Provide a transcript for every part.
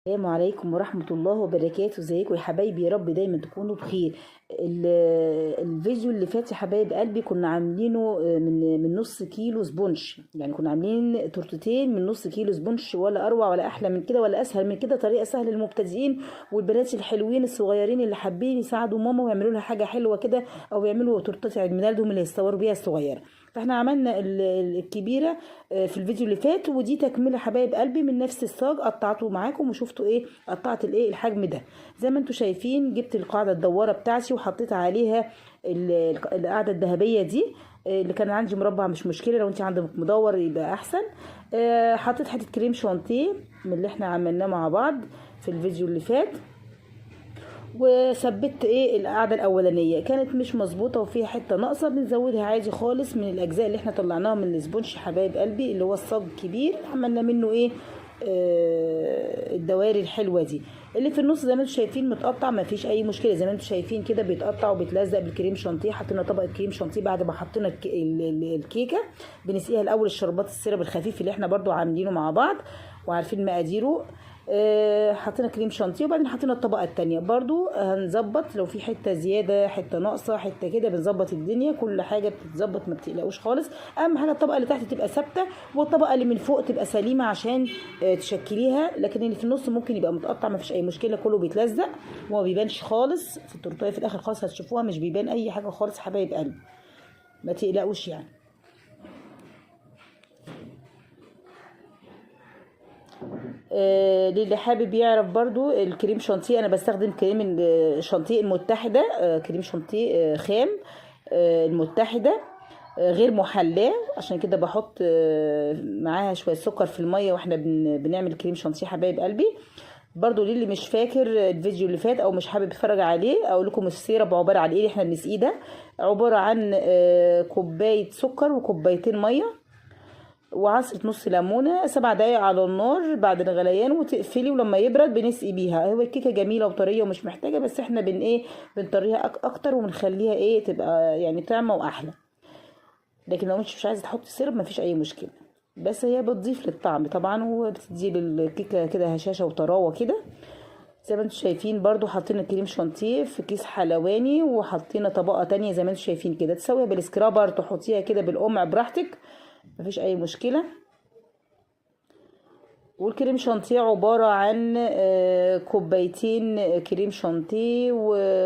السلام عليكم ورحمة الله وبركاته. ازيكم يا حبايبي؟ يا رب دايما تكونوا بخير. الفيديو اللي فات يا حبايب قلبي كنا عاملينه من نص كيلو سبونش، يعني كنا عاملين تورتتين من نص كيلو سبونش، ولا اروع ولا احلى من كده ولا اسهل من كده. طريقة سهلة للمبتدئين والبنات الحلوين الصغيرين اللي حابين يساعدوا ماما ويعملوا لها حاجة حلوة كده، او يعملوا تورتة عيد ميلادهم اللي يصوروا بيها الصغيرة. فاحنا عملنا الكبيرة في الفيديو اللي فات، ودي تكمله حبايب قلبي من نفس الصاج. قطعته معاكم وشفتوا ايه، قطعت الايه الحجم ده زي ما انتم شايفين. جبت القاعده الدواره بتاعتي وحطيت عليها القاعده الذهبيه دي. اللي كان عندي مربع مش مشكله، لو انت عندك مدور يبقى احسن. حطيت حته كريم شانتيه من اللي احنا عملناه مع بعض في الفيديو اللي فات، وثبت ايه القاعده الاولانيه كانت مش مظبوطه وفيها حته ناقصه، بنزودها عادي خالص من الاجزاء اللي احنا طلعناها من الاسبونج حبايب قلبي، اللي هو الصاج الكبير عملنا منه ايه الدوائر الحلوه دي. اللي في النص زي ما انتم شايفين متقطع، ما فيش اي مشكله، زي ما انتم شايفين كده بيتقطع وبيتلزق بالكريم شانتيه. حطينا طبقه كريم شانتيه بعد ما حطينا الكيكه. بنسقيها الاول الشربات السيرب الخفيف اللي احنا برضو عاملينه مع بعض وعارفين مقاديره. حطينا كريم شانتيه وبعدين حطينا الطبقه التانية برضو. هنظبط لو في حته زياده حته ناقصه حته كده، بنظبط الدنيا، كل حاجه بتتظبط ما بتقلقوش خالص. اهم حاجه الطبقه اللي تحت تبقى ثابته والطبقه اللي من فوق تبقى سليمه عشان تشكليها، لكن اللي في النص ممكن يبقى متقطع ما فيش اي مشكله، كله بيتلزق وما بيبانش خالص. في التورتيه في الاخر خالص هتشوفوها مش بيبان اي حاجه خالص حبايب قلبي، ما تقلقوش يعني. للي حابب يعرف برضو الكريم شانتيه، انا بستخدم كريم الشانتيه المتحده، كريم شانتيه خام المتحده، غير محلاه. عشان كده بحط معاها شويه سكر في الميه واحنا بنعمل كريم شانتيه حبايب قلبي. برضو للي مش فاكر الفيديو اللي فات او مش حابب يتفرج عليه، اقول لكم السيرب عباره عن ايه اللي احنا بنسقيه ده. عباره عن كوبايه سكر وكوبايتين ميه وعصرة نص ليمونة، 7 دقايق على النار بعد الغليان وتقفلي، ولما يبرد بنسقي بيها. هو الكيكة جميلة وطرية ومش محتاجة، بس احنا ايه بنطريها اكتر وبنخليها ايه تبقى يعني طعمة واحلى. لكن لو مش عايزة تحطي سيرب مفيش اي مشكلة، بس هي بتضيف للطعم طبعا وبتدي للكيكة كده هشاشة وطراوة كده. زي ما انتم شايفين برضو حطينا كريم شانتيه في كيس حلواني، وحطينا طبقة تانية زي ما انتم شايفين كده. تسويها بالسكرابر، تحطيها كده بالقمع براحتك مفيش اي مشكلة. والكريم شانتيه عبارة عن كوبايتين كريم شانتيه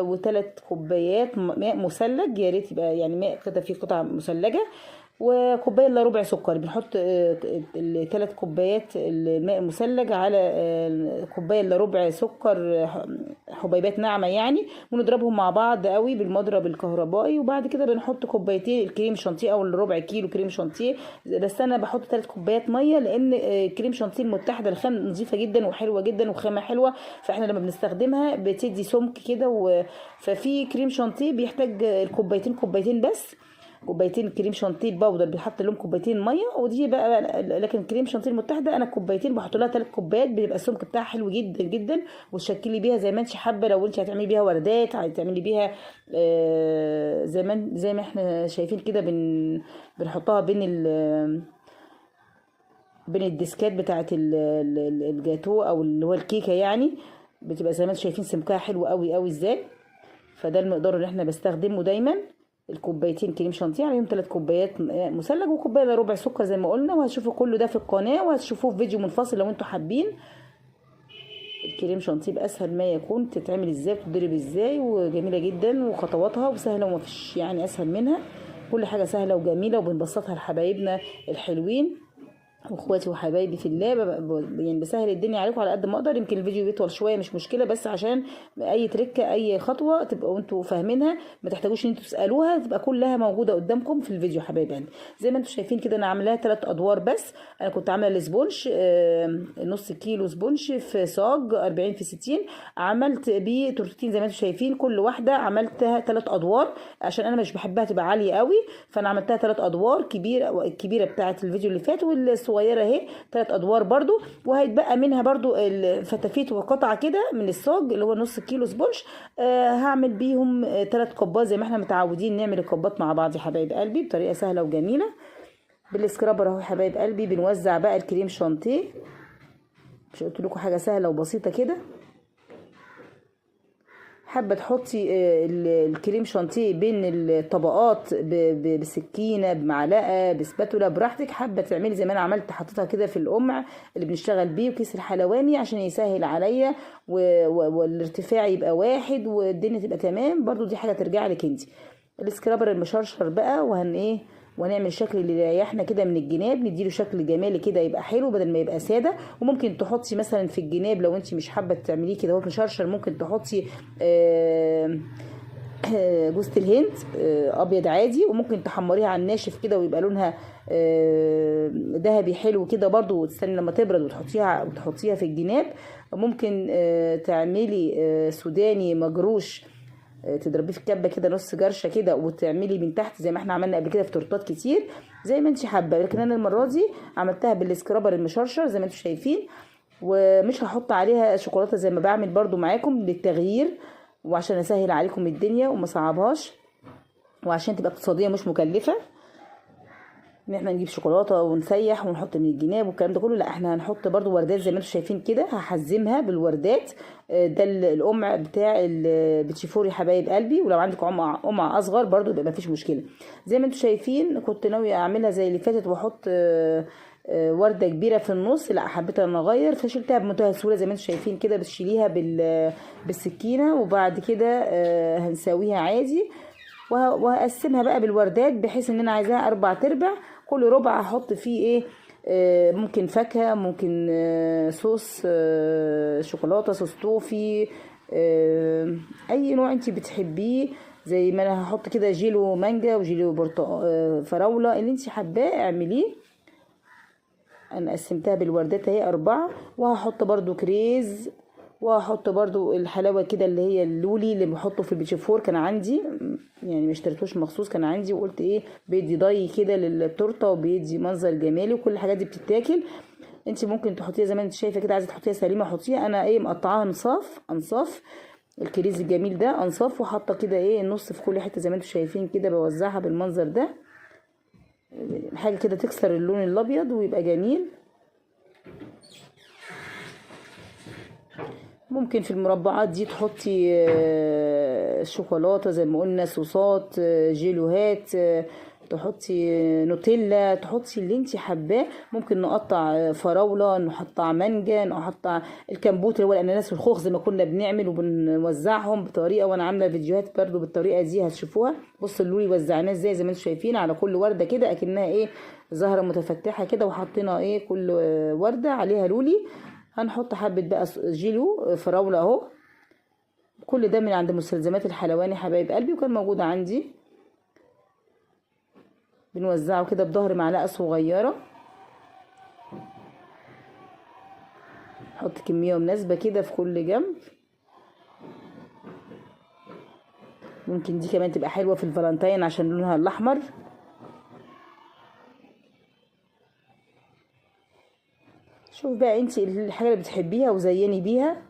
وثلاث كوبايات ماء مثلج، يا ريت يبقى يعني ماء كده فيه قطع مثلجة، وكوبايه الا ربع سكر. بنحط الثلاث كوبايات الماء المثلج على كوبايه الا ربع سكر حبيبات ناعمه يعني، ونضربهم مع بعض قوي بالمضرب الكهربائي. وبعد كده بنحط كوبايتين الكريم شانتيه او ربع كيلو كريم شانتيه. بس انا بحط 3 كوبايات ميه لان كريم شانتيه المتحده الخام نظيفه جدا وحلوه جدا وخامه حلوه، فاحنا لما بنستخدمها بتدي سمك كده ففي كريم شانتيه بيحتاج الكوبايتين كوبايتين بس. كوبايتين كريم شانتيه البودر بيحط لهم كوبايتين ميه، ودي بقى لكن كريم شانتيه المتحده انا كوبايتين بحط لها 3 كوبايات، بيبقى السمك بتاعها حلو جدا جدا. وتشكلي بيها زي ما انت حابه، لو انت هتعملي بيها وردات هتعملي بيها زي ما احنا شايفين كده بنحطها بين الديسكات بتاعه الجاتو او اللي هو الكيكه يعني، بتبقى زي ما انتم شايفين سمكها حلو قوي قوي ازاي. فده المقدار اللي احنا بستخدمه دايما، الكوبايتين كريم شانتيه عليهم 3 كوبايات مثلج وكوبايه الا ربع سكر زي ما قلنا. وهتشوفوا كله ده في القناه وهتشوفوه في فيديو منفصل لو انتوا حابين. الكريم شانتيه باسهل ما يكون، تتعمل ازاي وتضرب ازاي، وجميله جدا وخطواتها وسهله ومفيش يعني اسهل منها. كل حاجه سهله وجميله وبنبسطها لحبايبنا الحلوين واخواتي وحبايبي في الله. يعني بسهل الدنيا عليكم على قد ما اقدر. يمكن الفيديو يطول شويه مش مشكله، بس عشان اي تركه اي خطوه تبقوا انتوا فاهمينها، ما تحتاجوش ان انتوا تسالوها، تبقى كلها موجوده قدامكم في الفيديو حبايبي. يعني زي ما انتوا شايفين كده انا عاملاها 3 ادوار بس. انا كنت عامله السبونش نص كيلو سبونش في صاج 40 في 60، عملت بيه تورتين زي ما انتوا شايفين. كل واحده عملتها 3 ادوار عشان انا مش بحبها تبقى عاليه قوي، فانا عملتها 3 ادوار كبيره. الكبيره بتاعه الفيديو اللي فات والصغيره اهي 3 ادوار برضو. وهيتبقى منها برضو الفتافيت وقطعه كده من الصاج اللي هو نص كيلو سبونش. هعمل بيهم 3 كوبات زي ما احنا متعودين نعمل الكوبات مع بعض يا حبايب قلبي بطريقه سهله وجميله بالسكرابر اهو يا حبايب قلبي. بنوزع بقى الكريم شانتيه مش قلت لكم حاجه سهله وبسيطه كده. حابه تحطي الكريم شانتيه بين الطبقات بسكينه، بمعلقه، بسباتولا، براحتك. حابه تعملي زي ما انا عملت، حطيتها كده في القمع اللي بنشتغل بيه وكيس الحلواني عشان يسهل عليا والارتفاع يبقى واحد والدنيا تبقى تمام. برضو دي حاجه ترجع لك انت. السكرابر المشرشر بقى، ونعمل شكل اللي يريحنا كده من الجناب، نديله شكل جمالي كده يبقى حلو بدل ما يبقى ساده. وممكن تحطي مثلا في الجناب لو انت مش حابه تعمليه كده هو مشرشر، ممكن تحطي جوزة الهند ابيض عادي، وممكن تحمريها على الناشف كده ويبقى لونها ذهبي حلو كده برضو، وتستني لما تبرد وتحطيها في الجناب. ممكن تعملي سوداني مجروش، تضربيه في الكبه كده نص جرشه كده، وتعملي من تحت زي ما احنا عملنا قبل كده في تورتات كتير زي ما انت حابه. لكن انا المره دي عملتها بالسكرابر المشرشر زي ما انتم شايفين، ومش هحط عليها شوكولاته زي ما بعمل برضو معاكم للتغيير، وعشان اسهل عليكم الدنيا وما صعبهاش، وعشان تبقى اقتصاديه مش مكلفه ان احنا نجيب شوكولاته ونسيح ونحط من الجناب والكلام ده كله. لا، احنا هنحط برضو وردات زي ما انتم شايفين كده، هحزمها بالوردات. ده القمع بتاع البيتشيفور يا حبايب قلبي. ولو عندك قمع اصغر برضو يبقى مفيش مشكله. زي ما انتم شايفين كنت ناويه اعملها زي اللي فاتت واحط ورده كبيره في النص، لا حبيت ان اغير فشلتها بمنتهى السهوله زي ما انتم شايفين كده. بتشيليها بالسكينه وبعد كده هنسويها عادي، وهقسمها بقى بالوردات بحيث ان انا عايزاها 4/4. كل ربع هحط فيه ممكن فاكهه، ممكن صوص شوكولاته، صوص توفي، اي نوع انت بتحبيه. زي ما انا هحط كده جيلو مانجا وجيلو فراوله، اللي انت حباه اعمليه. انا قسمتها بالوردات اهي 4. وهحط برضو كريز، وهحط برضو الحلاوه كده اللي هي اللولي اللي بحطه في البيتشيفور، كان عندي يعني ما اشتريتوش مخصوص، كان عندي وقلت بيدي ضي كده للتورته وبيدي منظر جمالي. وكل الحاجات دي بتتاكل. انت ممكن تحطيها زي ما انت شايفه كده، عايزه تحطيها سليمه حطيها. انا مقطعاها انصاف الكريز الجميل ده انصاف، وحاطه كده النص في كل حته زي ما انتم شايفين كده، بوزعها بالمنظر ده، حاجه كده تكسر اللون الابيض ويبقى جميل. ممكن في المربعات دي تحطي شوكولاته زي ما قلنا، صوصات، جيلوهات، تحطي نوتيلا، تحطي اللي انت حباه. ممكن نقطع فراوله، نقطع مانجا، نقطع الكمبوت اللي هو الاناناس والخوخ زي ما كنا بنعمل وبنوزعهم بطريقه، وانا عامله فيديوهات برده بالطريقه دي هتشوفوها. بصوا اللولي وزعناه ازاي زي ما انتم شايفين على كل ورده كده اكنها زهره متفتحه كده، وحطينا كل ورده عليها لولي. هنحط حبه بقى جيلو فراوله اهو. كل ده من عند مستلزمات الحلواني حبايب قلبي، وكان موجود عندي. بنوزعه كده بظهر معلقه صغيره، نحط كميه مناسبه كده في كل جنب. ممكن دي كمان تبقى حلوه في الفالنتين عشان لونها الاحمر. شوف بقى انت الحاجه اللي بتحبيها وزيني بيها.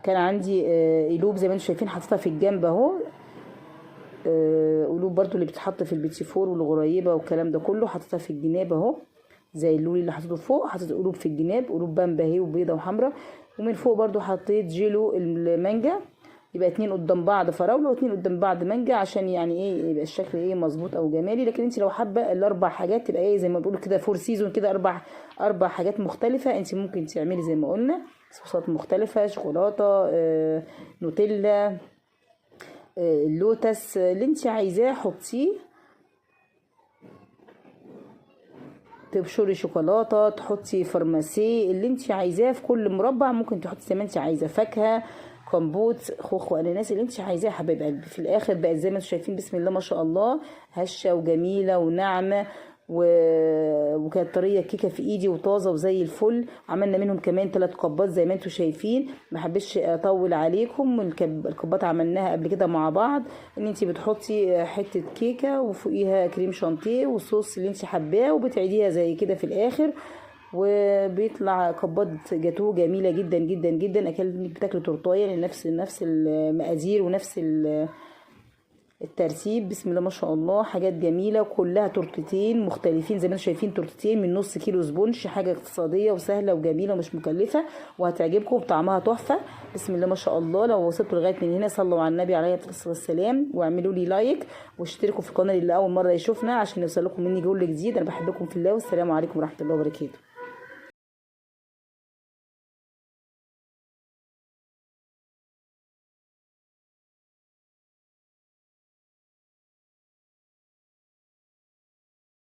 كان عندي قلوب زي ما انتم شايفين حاططها في الجنب اهو، قلوب برضو اللي بتتحط في البيتشيفور والغريبه والكلام ده كله، حاططها في الجناب اهو زي اللولي اللي حاطته فوق. حطيت قلوب في الجناب، قلوب بامبا اهي وبيضه وحمراء. ومن فوق برضو حطيت جيلو المانجا، يبقى 2 قدام بعض فراوله و2 قدام بعض مانجا، عشان يعني يبقى الشكل مظبوط او جمالي. لكن انت لو حابه الاربع حاجات تبقى زي ما بيقولوا كده 4 سيزون كده، اربع حاجات مختلفه، انت ممكن تعملي زي ما قلنا صوصات مختلفه، شوكولاته، نوتيلا، اللوتس، اللي انت عايزاه حطيه. تبشري شوكولاته، تحطي فرماسي، اللي انت عايزاه في كل مربع. ممكن تحطي زي ما انت عايزه، فاكهه، كمبوت، خوخ واناناس، اللي انت عايزاه يا حبايب قلبي. في الاخر بقت زي ما انتم شايفين بسم الله ما شاء الله، هشه وجميله وناعمه، وكانت طريه الكيكه في ايدي وطازه وزي الفل. عملنا منهم كمان 3 قبات زي ما انتم شايفين. ما حبيتش اطول عليكم. القبات عملناها قبل كده مع بعض، ان انت بتحطي حته كيكه وفوقيها كريم شانتيه والصوص اللي انت حباه، وبتعيديها زي كده في الاخر، وبيطلع قبات جاتوه جميله جدا جدا جدا. اكلت بتاكل تورتايه نفس المقادير ونفس الترتيب بسم الله ما شاء الله، حاجات جميله كلها تورتتين مختلفين زي ما انتم شايفين، تورتتين من نص كيلو سبونج، حاجه اقتصاديه وسهله وجميله ومش مكلفه وهتعجبكم وطعمها تحفه. بسم الله ما شاء الله. لو وصلتوا لغايه من هنا صلوا على النبي عليه الصلاه والسلام، واعملوا لي لايك واشتركوا في القناه اللي اول مره يشوفنا عشان يوصل لكم مني كل جديد. انا بحبكم في الله، والسلام عليكم ورحمه الله وبركاته.